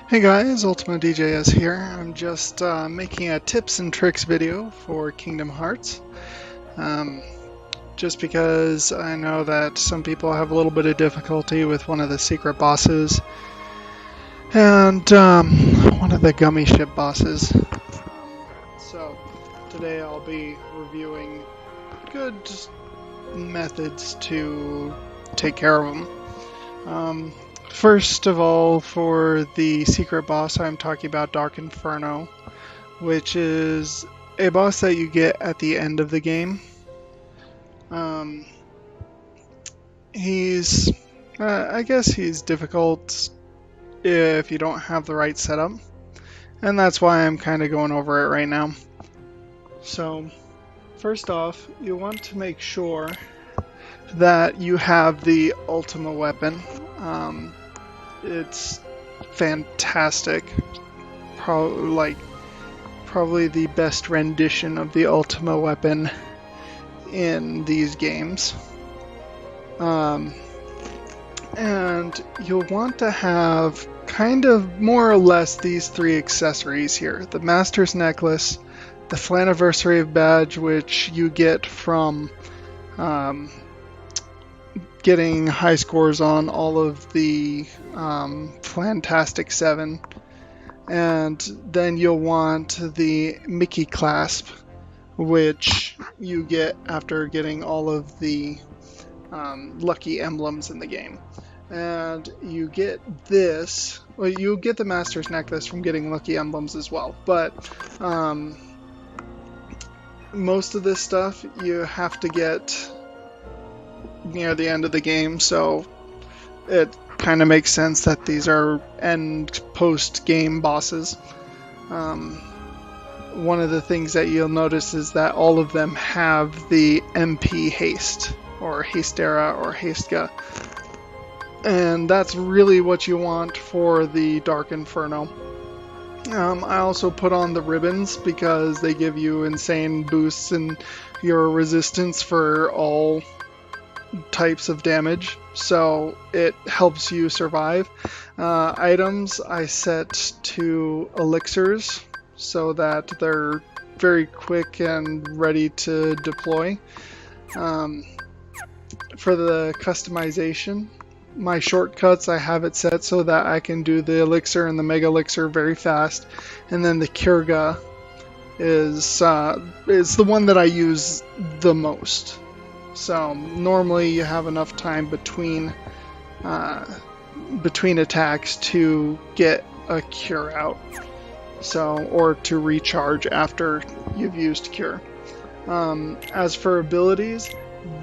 Hey guys, UltimaDJS here. I'm just making a tips and tricks video for Kingdom Hearts. Just because I know that some people have a little bit of difficulty with one of the secret bosses and one of the gummy ship bosses. So today I'll be reviewing good methods to take care of them. First of all, for the secret boss, I'm talking about Dark Inferno, which is a boss that you get at the end of the game. I guess he's difficult if you don't have the right setup, and that's why I'm kind of going over it right now. So, first off, you want to make sure that you have the Ultima weapon. It's fantastic. Probably the best rendition of the Ultima weapon in these games. And you'll want to have kind of more or less these three accessories here. The Master's Necklace, the Flaniversary Badge, which you get from getting high scores on all of the Fantastic 7, and then you'll want the Mickey Clasp, which you get after getting all of the lucky emblems in the game. And you get this, well, you get the Master's Necklace from getting lucky emblems as well, but most of this stuff you have to get near the end of the game, so it kind of makes sense that these are end post-game bosses. One of the things that you'll notice is that all of them have the MP haste, or Hastera, or Hastega, and that's really what you want for the Dark Inferno. I also put on the ribbons because they give you insane boosts in your resistance for all types of damage, so it helps you survive. Items I set to elixirs so that they're very quick and ready to deploy. For the customization, my shortcuts, I have it set so that I can do the elixir and the mega elixir very fast, and then the Kirga is the one that I use the most. So normally you have enough time between attacks to get a cure out, or to recharge after you've used cure. As for abilities,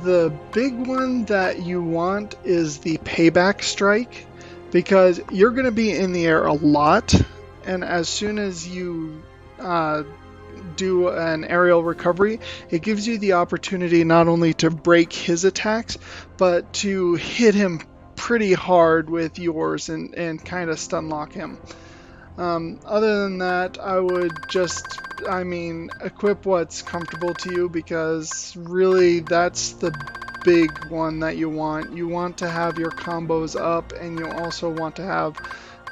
the big one that you want is the payback strike, because you're going to be in the air a lot, and as soon as you do an aerial recovery, it gives you the opportunity not only to break his attacks, but to hit him pretty hard with yours and kind of stun lock him. Other than that, I would equip what's comfortable to you, because really that's the big one that you want. You want to have your combos up, and you also want to have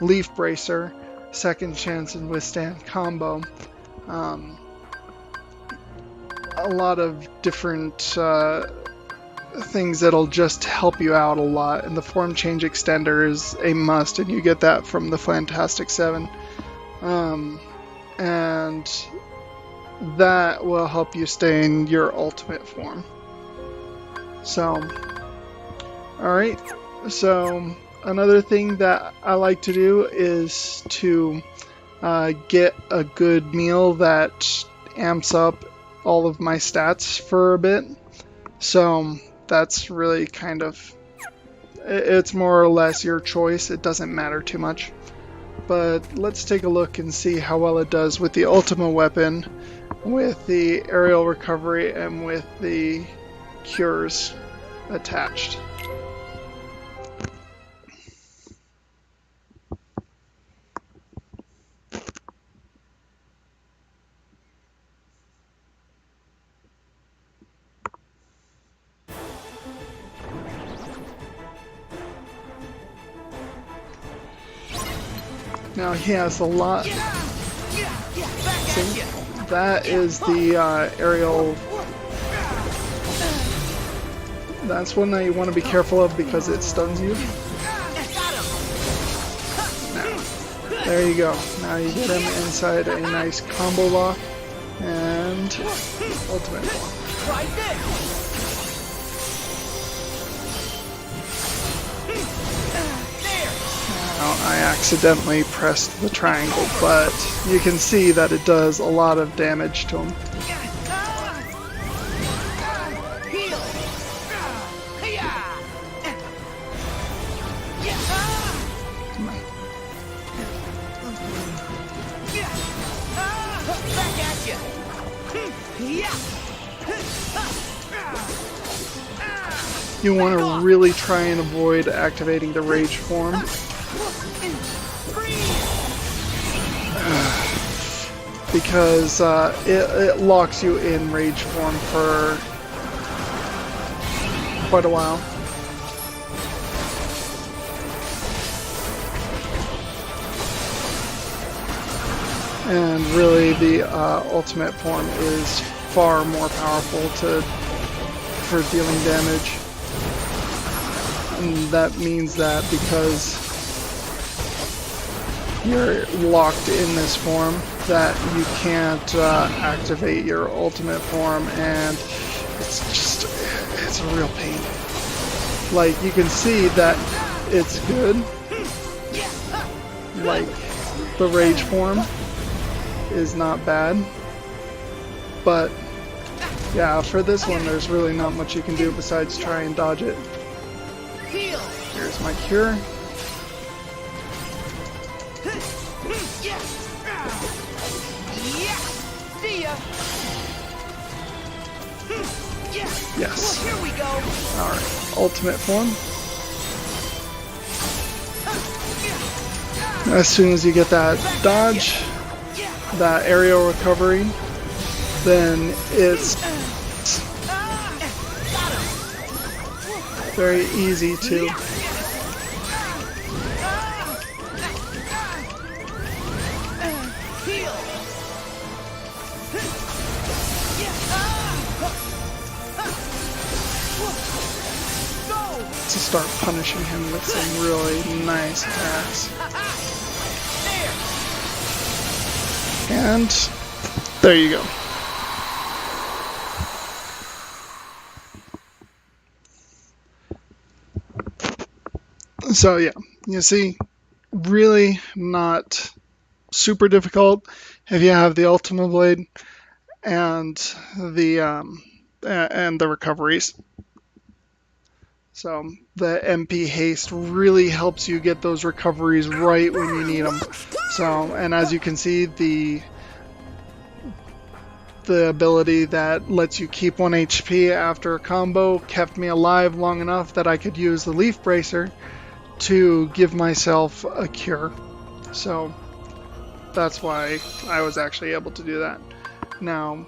Leaf Bracer, Second Chance, and Withstand combo. A lot of different things that'll just help you out a lot, and the Form Change Extender is a must, and you get that from the Fantastic 7. And that will help you stay in your ultimate form. So, alright, so another thing that I like to do is to get a good meal that amps up all of my stats for a bit. So that's really it's more or less your choice. It doesn't matter too much. But let's take a look and see how well it does with the Ultima weapon, with the aerial recovery, and with the cures attached. Now he has a lot. See? That is the aerial. That's one that you want to be careful of because it stuns you. Now, there you go. Now you get him inside a nice combo lock and ultimate lock. Now, I accidentally pressed the triangle, but you can see that it does a lot of damage to him. You want to really try and avoid activating the rage form. Because it locks you in rage form for quite a while. And really the ultimate form is far more powerful for dealing damage. And that means that because you're locked in this form, that you can't activate your ultimate form, and it's a real pain. Like, you can see that it's good, like the rage form is not bad, but yeah, for this one there's really not much you can do besides try and dodge it. Here's my cure. Yes. Here we go. Alright, ultimate form. As soon as you get that dodge, that aerial recovery, then it's very easy to start punishing him with some really nice attacks. And there you go. So yeah, you see, really not super difficult if you have the Ultima Blade and the recoveries. So the MP haste really helps you get those recoveries right when you need them. So, and as you can see, the ability that lets you keep 1 HP after a combo kept me alive long enough that I could use the Leaf Bracer to give myself a cure. So that's why I was actually able to do that. Now,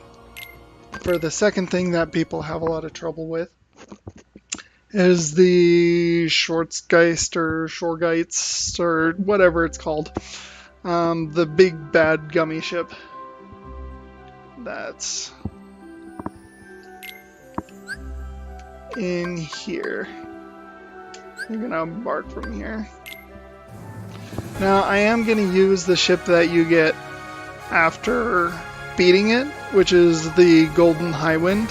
for the second thing that people have a lot of trouble with is the schwartzgeist or shoregeist or whatever it's called. The big bad gummy ship. That's in here. You're gonna embark from here. Now I am gonna use the ship that you get after beating it, which is the Golden Highwind.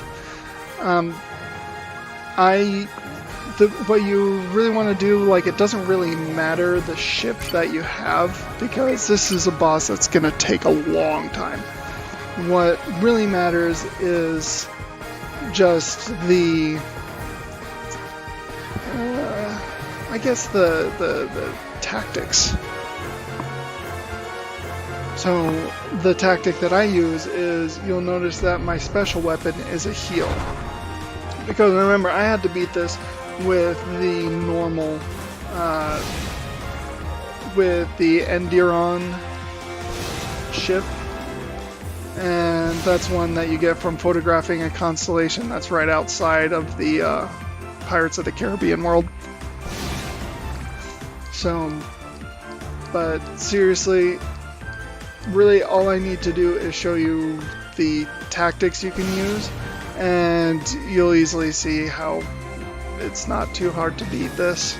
What you really want to do, like, it doesn't really matter the ship that you have, because this is a boss that's going to take a long time. What really matters is just the, I guess the tactics. So the tactic that I use is, you'll notice that my special weapon is a heal. Because remember, I had to beat this with the normal, with the Endiron ship, and that's one that you get from photographing a constellation that's right outside of the Pirates of the Caribbean world. So But seriously, really all I need to do is show you the tactics you can use, and you'll easily see how it's not too hard to beat this.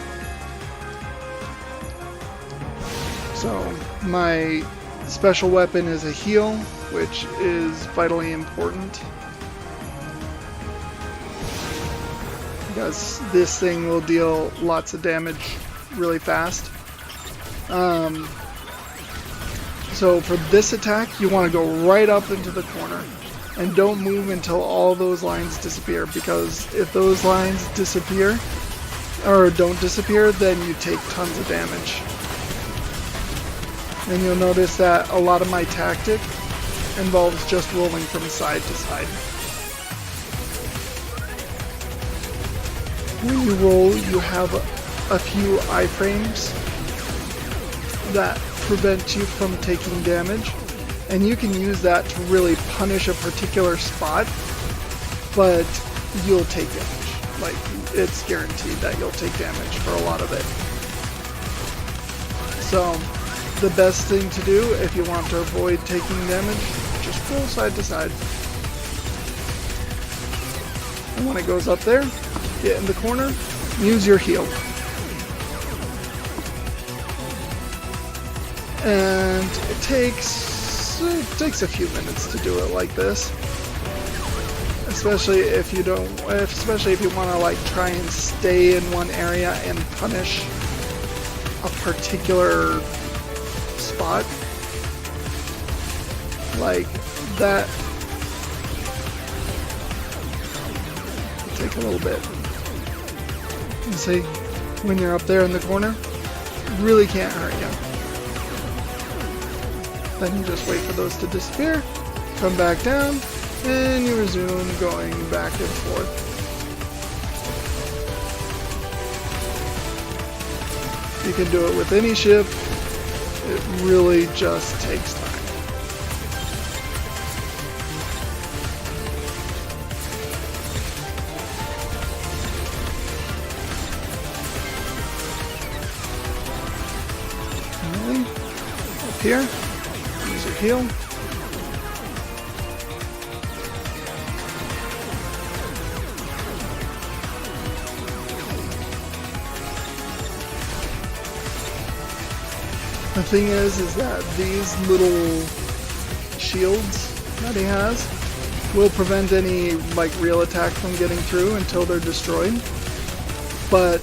So my special weapon is a heal, which is vitally important, because this thing will deal lots of damage really fast. So for this attack, you want to go right up into the corner and don't move until all those lines disappear, because if those lines disappear or don't disappear, then you take tons of damage. And you'll notice that a lot of my tactic involves just rolling from side to side. When you roll, you have a few iframes that prevent you from taking damage, and you can use that to really punish a particular spot, but you'll take damage. Like, it's guaranteed that you'll take damage for a lot of it. So the best thing to do if you want to avoid taking damage, just roll side to side. And when it goes up there, get in the corner, use your heal. And it takes a few minutes to do it like this, especially if you want to like try and stay in one area and punish a particular spot like that. It'll take a little bit. You see, when you're up there in the corner, it really can't hurt you. Then you just wait for those to disappear, come back down, and you resume going back and forth. You can do it with any ship. It really just takes time. And up here, use your heal. The thing is that these little shields that he has will prevent any like real attack from getting through until they're destroyed. But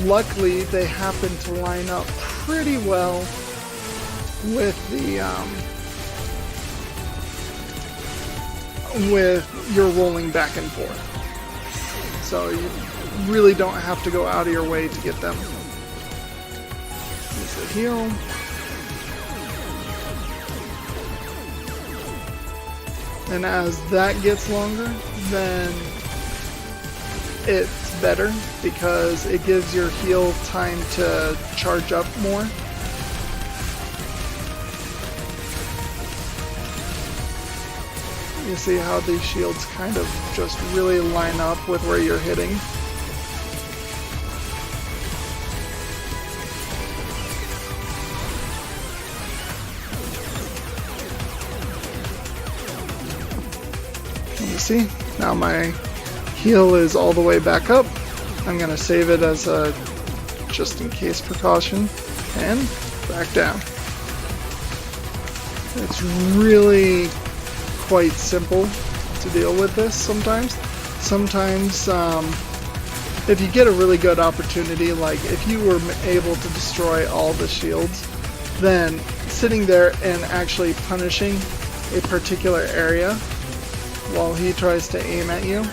luckily they happen to line up pretty well with the with your rolling back and forth. So you really don't have to go out of your way to get them. Use the heal. And as that gets longer, then it's better because it gives your heal time to charge up more. You see how these shields kind of just really line up with where you're hitting. You see, now my heal is all the way back up. I'm going to save it as a just in case precaution, and back down. It's really quite simple to deal with this sometimes. Sometimes if you get a really good opportunity, like if you were able to destroy all the shields, then sitting there and actually punishing a particular area while he tries to aim at you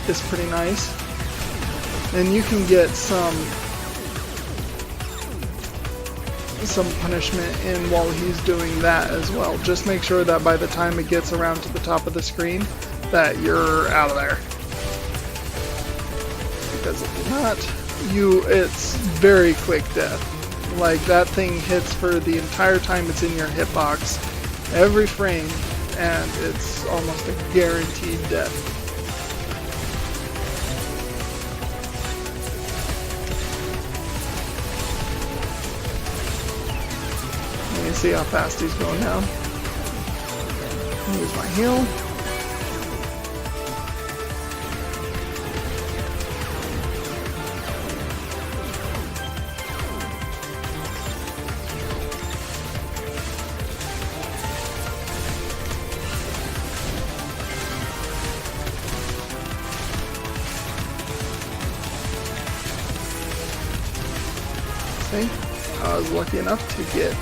is pretty nice. And you can get some punishment in while he's doing that as well. Just make sure that by the time it gets around to the top of the screen that you're out of there. Because if you're not, it's very quick death. Like that thing hits for the entire time it's in your hitbox, every frame, and it's almost a guaranteed death. You see how fast he's going down. Use my heal. See? I was lucky enough to get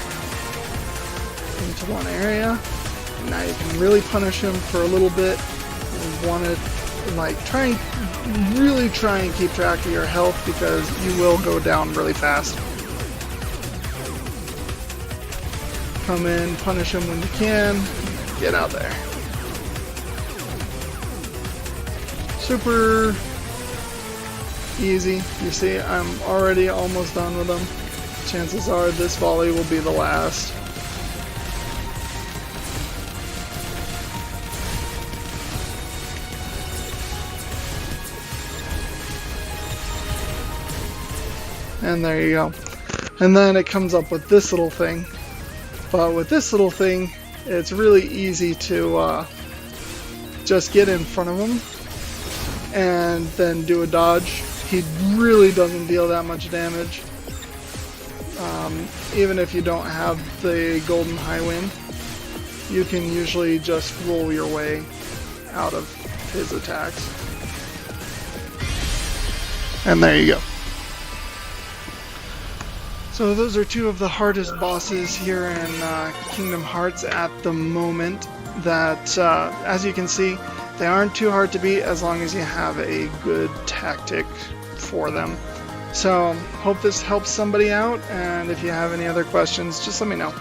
into one area. Now you can really punish him for a little bit. You want to really try and keep track of your health because you will go down really fast. Come in, punish him when you can, get out there. Super easy. You see, I'm already almost done with him. Chances are this volley will be the last. And there you go. And then it comes up with this little thing. But with this little thing, it's really easy to just get in front of him and then do a dodge. He really doesn't deal that much damage. Even if you don't have the golden high wind, you can usually just roll your way out of his attacks. And there you go. So those are two of the hardest bosses here in Kingdom Hearts at the moment that, as you can see, they aren't too hard to beat as long as you have a good tactic for them. So, hope this helps somebody out, and if you have any other questions, just let me know.